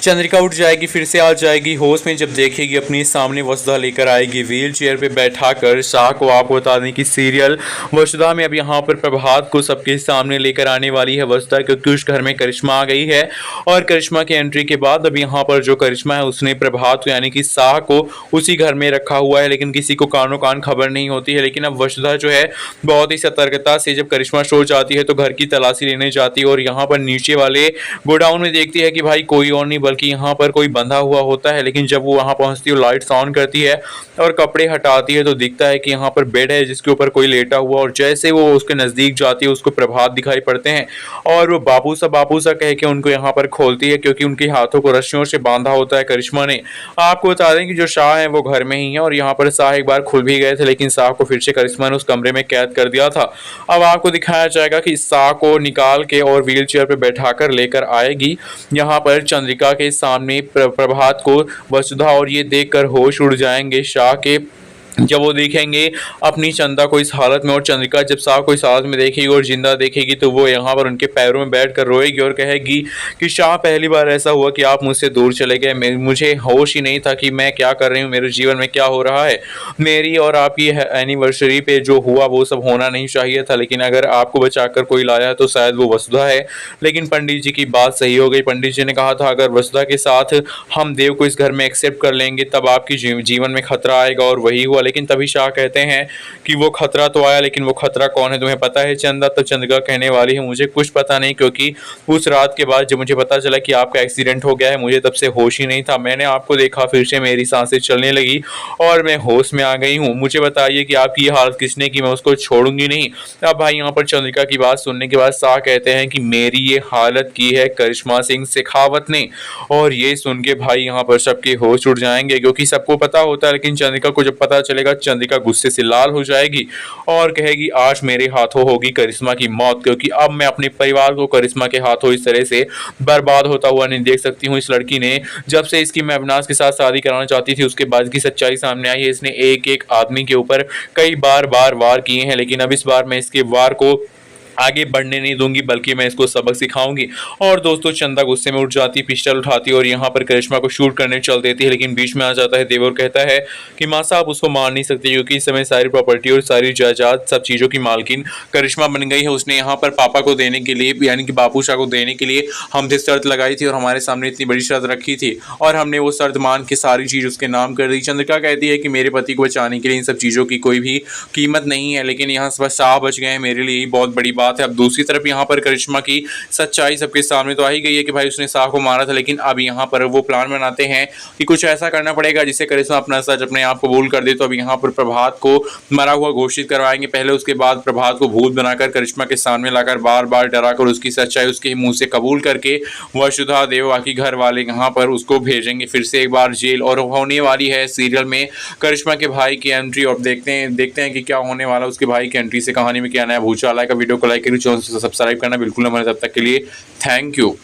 चंद्रिका उठ जाएगी, फिर से आ जाएगी होश में जब देखेगी अपने सामने वसुधा लेकर आएगी व्हील चेयर पे बैठाकर शाह को। आपको बता दें कि सीरियल वसुधा में अब यहाँ पर प्रभात को सबके सामने लेकर आने वाली है वसुधा, क्योंकि उस घर में करिश्मा आ गई है। और करिश्मा की एंट्री के बाद अब यहाँ पर जो करिश्मा है उसने प्रभात को यानी कि शाह को उसी घर में रखा हुआ है, लेकिन किसी को कानो कान खबर नहीं होती है। लेकिन अब वसुधा जो है बहुत ही सतर्कता से जब करिश्मा सो जाती है तो घर की तलाशी लेने जाती है और यहाँ पर नीचे वाले गोडाउन में देखती है कि भाई कोई और नहीं बल्कि यहाँ पर कोई बंधा हुआ होता है। लेकिन जब वो वहाँ पहुँचती है, लाइट्स ऑन करती है और कपड़े हटाती है तो दिखता है कि यहाँ पर बेड है जिसके ऊपर कोई लेटा हुआ। और जैसे वो उसके नज़दीक जाती है उसको प्रभात दिखाई पड़ते हैं और वो बापू सा कह के उनको यहाँ पर खोलती है, क्योंकि उनके हाथों को रस्सियों से बांधा होता है करिश्मा ने। आपको बता दें कि जो शाह है वो घर में ही है और यहाँ पर शाह एक बार खुल भी गए थे, लेकिन शाह को फिर से करिश्मा ने उस कमरे में कैद कर दिया था। अब आपको दिखाया जाएगा कि शाह को निकाल के और व्हील चेयर पर बैठाकर लेकर आएगी यहाँ पर चंद्रिका के सामने प्रभात को वसुधा, और ये देखकर होश उड़ जाएंगे शाह के जब वो देखेंगे अपनी चंदा को इस हालत में। और चंद्रिका जब शाह को इस हालत में देखेगी और जिंदा देखेगी तो वो यहाँ पर उनके पैरों में बैठकर रोएगी और कहेगी कि शाह पहली बार ऐसा हुआ कि आप मुझसे दूर चले गए, मुझे होश ही नहीं था कि मैं क्या कर रही हूँ, मेरे जीवन में क्या हो रहा है। मेरी और आपकी एनिवर्सरी पे जो हुआ वो सब होना नहीं चाहिए था, लेकिन अगर आपको बचाकर कोई लाया तो शायद वो वसुधा है। लेकिन पंडित जी की बात सही हो गई। पंडित जी ने कहा था अगर वसुधा के साथ हम देव को इस घर में एक्सेप्ट कर लेंगे तब आपकी जीवन में खतरा आएगा, और वही हुआ। लेकिन तभी शाह कहते हैं कि वो खतरा तो आया, लेकिन वो खतरा कौन है तुम्हें पता है चंदा? तो चंद्रिका कहने वाली है मुझे कुछ पता नहीं, क्योंकि उस रात के बाद जब मुझे पता चला कि आपका एक्सीडेंट हो गया है मुझे तब से होश ही नहीं था। मैंने आपको देखा, फिर से मेरी सांसें चलने लगी और मैं होश में आ गई हूँ। मुझे बताइए कि आपकी ये हालत किसने की, मैं उसको छोड़ूंगी नहीं। अब भाई यहाँ पर चंद्रिका की बात सुनने के बाद शाह कहते हैं कि मेरी ये हालत की है करिश्मा सिंह शेखावत ने। और ये सुन के भाई यहाँ पर सबके होश उड़ जाएंगे, क्योंकि सबको पता होता है, लेकिन चंद्रिका को जब पता चलेगा चंद्रिका गुस्से से लाल हो जाएगी और कहेगी आज मेरे हाथों होगी करिश्मा की मौत, क्योंकि अब मैं अपने परिवार को करिश्मा के हाथों इस तरह से बर्बाद होता हुआ नहीं देख सकती हूँ। इस लड़की ने जब से इसकी मैं अविनाश के साथ शादी कराना चाहती थी उसके बाद की सच्चाई सामने आई है। इसने एक एक आदमी के ऊपर कई बार वार किए हैं, लेकिन अब इस बार मैं इसके वार को आगे बढ़ने नहीं दूंगी, बल्कि मैं इसको सबक सिखाऊंगी। और दोस्तों चंदा गुस्से में उठ जाती, पिस्टल उठाती और यहाँ पर करिश्मा को शूट करने चल देती है। लेकिन बीच में आ जाता है देव और कहता है कि माँ साहब उसको मार नहीं सकते, क्योंकि इस समय सारी प्रॉपर्टी और सारी जायदाद सब चीज़ों की मालकिन करिश्मा बन गई है। उसने यहाँ पर पापा को देने के लिए यानी कि बापू शाह को देने के लिए हमसे शर्त लगाई थी और हमारे सामने इतनी बड़ी शर्त रखी थी और हमने वो शर्त मान के सारी चीज़ उसके नाम कर दी। चंद्रिका कहती है कि मेरे पति को बचाने के लिए इन सब चीज़ों की कोई भी कीमत नहीं है, लेकिन यहाँ बस शाह बच गए हैं, मेरे लिए बहुत बड़ी बात है। अब दूसरी तरफ यहाँ पर करिश्मा की सच्चाई सबके सामने तो आ ही गई है कि भाई उसने शाह को मारा था, लेकिन अब यहाँ पर वो प्लान बनाते हैं कि कुछ ऐसा करना पड़ेगा जिससे करिश्मा अपना सच अपने आप कबूल कर दे। तो अब यहाँ पर प्रभात को मरा हुआ घोषित करवाएंगे पहले, उसके बाद प्रभात को भूत बनाकर करिश्मा के सामने लाकर बार बार डराकर उसकी सच्चाई उसके मुंह से कबूल करके वसुधा देव बाकी घर वाले यहाँ पर उसको भेजेंगे फिर से एक बार जेल। और होने वाली है सीरियल में करिश्मा के भाई की एंट्री, और देखते हैं कि क्या होने वाला उसके भाई की एंट्री से, कहानी में क्या नया भूचाल आएगा। वीडियो को लाइक करिए, चैनल सब्सक्राइब करना बिल्कुल न भूलें। तब तक के लिए थैंक यू।